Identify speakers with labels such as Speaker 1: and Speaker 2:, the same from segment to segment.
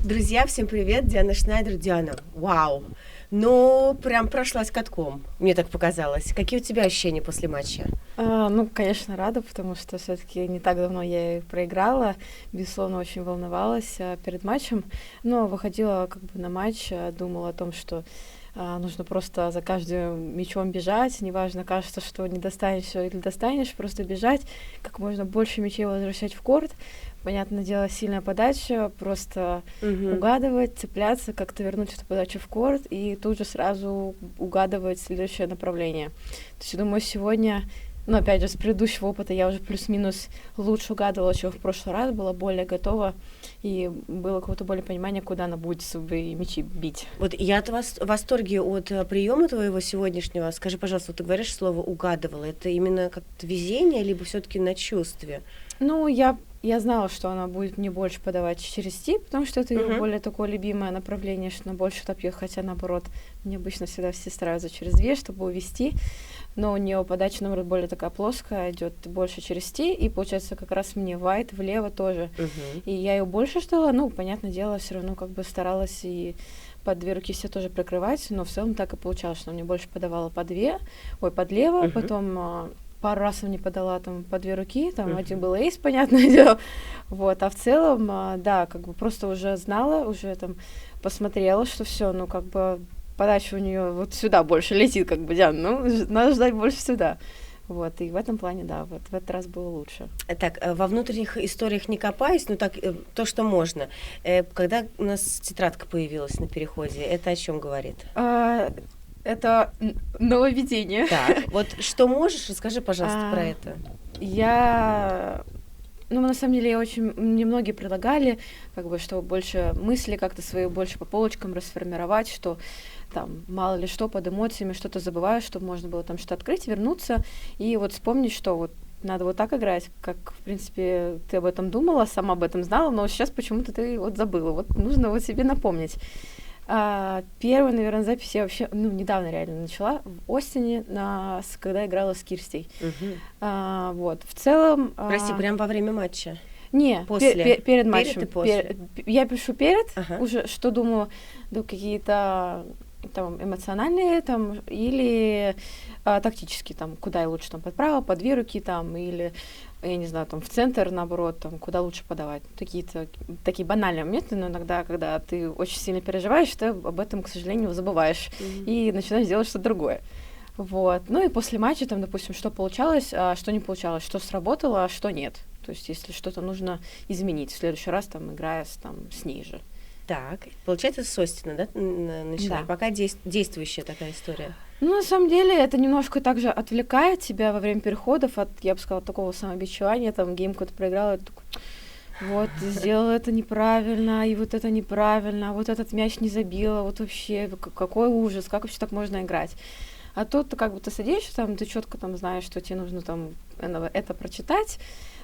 Speaker 1: Друзья, всем привет, Диана Шнайдер. Диана, вау, ну, прям прошлась катком, мне так показалось. Какие у тебя ощущения после матча?
Speaker 2: Ну, конечно, рада, потому что все-таки не так давно я и проиграла. Безусловно, очень волновалась перед матчем, но выходила как бы на матч, думала о том, что нужно просто за каждым мячом бежать, неважно, кажется, что не достанешь или достанешь, просто бежать, как можно больше мячей возвращать в корт. Понятное дело, сильная подача, просто
Speaker 1: Мгм.
Speaker 2: угадывать, цепляться, как-то вернуть эту подачу в корт и тут же сразу угадывать следующее направление. То есть, я думаю, сегодня, ну, опять же, с предыдущего опыта я уже плюс-минус лучше угадывала, чем в прошлый раз, была более готова, и было какое-то более понимание, куда она будет свои мячи бить.
Speaker 1: Вот я от вас в восторге от приема твоего сегодняшнего. Скажи, пожалуйста, вот ты говоришь слово угадывала. Это именно как-то везение, либо все-таки на чувстве?
Speaker 2: Ну, я знала, что она будет мне больше подавать через стип, потому что это ее
Speaker 1: Мгм.
Speaker 2: более такое любимое направление, что она больше топьет, хотя наоборот, мне обычно всегда все стараются через две, чтобы увести, но у нее подача, наоборот, более такая плоская, идет больше через ти, и получается как раз мне вайт влево тоже.
Speaker 1: Мгм.
Speaker 2: И я ее больше ждала, ну, понятное дело, все равно как бы старалась и под две руки все тоже прикрывать, но в целом так и получалось, что она мне больше подавала по две, под лево,
Speaker 1: Мгм.
Speaker 2: потом пару раз она мне подала там по две руки, там один
Speaker 1: Мгм.
Speaker 2: был эйс, понятное дело, вот, а в целом, да, как бы просто уже знала, уже там посмотрела, что все, ну, как бы подача у нее вот сюда больше летит, как бы, Диана, ну, надо ждать больше сюда. Вот, и в этом плане, да, вот в этот раз было лучше.
Speaker 1: Так, во внутренних историях не копаюсь, но так, то, что можно. Когда у нас тетрадка появилась на переходе, это о чем говорит?
Speaker 2: А, это нововведение.
Speaker 1: Так, вот что можешь, расскажи, пожалуйста, про
Speaker 2: А,
Speaker 1: это.
Speaker 2: я Ну, на самом деле, мне многие предлагали, как бы, что больше мысли как-то свои больше по полочкам расформировать, что там мало ли что под эмоциями что-то забываешь, чтобы можно было там что-то открыть, вернуться и вот вспомнить, что вот надо вот так играть, как, в принципе, ты об этом думала, сама об этом знала, но сейчас почему-то ты вот забыла. Вот нужно вот себе напомнить. Первую, наверное, запись я вообще, ну, недавно реально начала, в Остине, когда играла с Кирстей.
Speaker 1: Мгм.
Speaker 2: Вот, в целом...
Speaker 1: Прости, прям во время матча?
Speaker 2: Не,
Speaker 1: После?
Speaker 2: перед
Speaker 1: Перед и
Speaker 2: матчем.
Speaker 1: после?
Speaker 2: Я пишу перед,
Speaker 1: Ага.
Speaker 2: уже что думаю, да, какие-то там эмоциональные там или тактические, там, куда я лучше там под право, под две руки там, или, я не знаю, там в центр, наоборот, там, куда лучше подавать. Такие-то, такие банальные моменты, но иногда, когда ты очень сильно переживаешь, ты об этом, к сожалению, забываешь
Speaker 1: Мгм.
Speaker 2: и начинаешь делать что-то другое. Вот. Ну и после матча, там, допустим, что получалось, а что не получалось, что сработало, а что нет. То есть, если что-то нужно изменить, в следующий раз, там, играя с ней же.
Speaker 1: Так, получается, с Остина, да, начинаешь?
Speaker 2: Да.
Speaker 1: Пока действующая такая история.
Speaker 2: Ну, на самом деле, это немножко также отвлекает тебя во время переходов от, я бы сказала, такого самобичевания, там, гейм какой-то проиграла, такой, вот, ты сделала это неправильно, и вот это неправильно, а вот этот мяч не забила, вот вообще, какой ужас, как вообще так можно играть? А тут как бы ты садишься, там, ты четко там знаешь, что тебе нужно там это прочитать,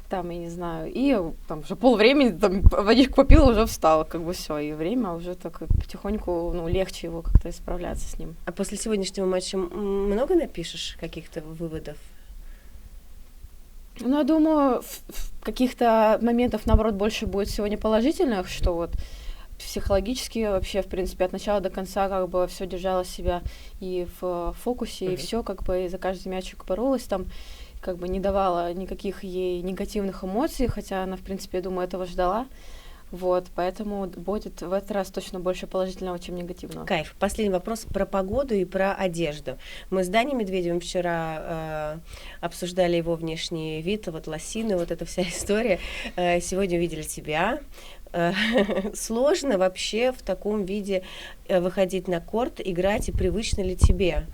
Speaker 2: там, я не знаю, и там уже полвремени там водичку попила, уже встала, как бы все, и время уже так потихоньку, ну, легче его как-то исправляться с ним.
Speaker 1: А после сегодняшнего матча много напишешь каких-то выводов?
Speaker 2: Ну, я думаю, в каких-то моментов, наоборот, больше будет сегодня положительных, что вот психологически вообще, в принципе, от начала до конца как бы все держала себя и в фокусе, и
Speaker 1: Мгм.
Speaker 2: все как бы и за каждый мячик боролась там, как бы не давала никаких ей негативных эмоций, хотя она, в принципе, я думаю, этого ждала. Вот, поэтому будет в этот раз точно больше положительного, чем негативного.
Speaker 1: Кайф. Последний вопрос про погоду и про одежду. Мы с Даней Медведевым вчера обсуждали его внешний вид, вот лосины, вот эта вся история. Сегодня увидели тебя. Э, Сложно вообще в таком виде выходить на корт, играть, и привычно ли тебе?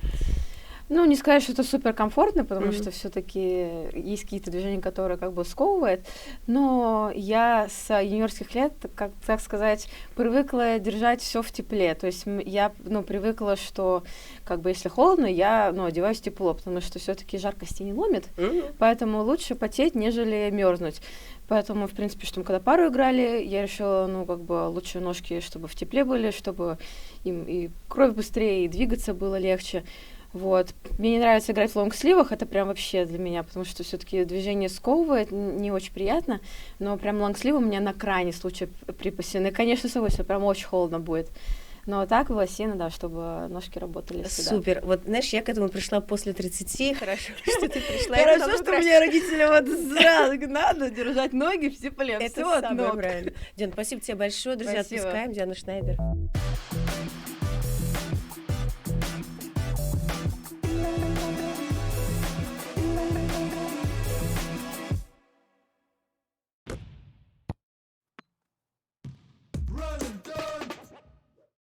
Speaker 2: Ну, не сказать, что это супер комфортно, потому
Speaker 1: Мгм.
Speaker 2: что все-таки есть какие-то движения, которые как бы сковывают, но я с юниорских лет, как так сказать, привыкла держать все в тепле. То есть я, ну, привыкла, что как бы если холодно, я, ну, одеваюсь тепло, потому что все-таки жаркости не ломит,
Speaker 1: Мгм.
Speaker 2: поэтому лучше потеть, нежели мерзнуть. Поэтому, в принципе, что мы когда пару играли, я решила, ну, как бы лучше ножки, чтобы в тепле были, чтобы им и кровь быстрее, и двигаться было легче. Вот. Мне не нравится играть в лонгсливах, это прям вообще для меня, потому что все-таки движение сковывает, не очень приятно, но прям лонгсливы у меня на крайний случай припасены. Конечно, согласен, прям очень холодно будет. Но так, лосины, да, чтобы ножки работали всегда.
Speaker 1: Супер. Вот, знаешь, я к этому пришла после 30, хорошо, что ты пришла.
Speaker 2: Хорошо, что мне родители вот сразу надо держать ноги в тепле.
Speaker 1: Это самое правильно. Диана, спасибо тебе большое. Друзья, отпускаем Диану Шнайдер.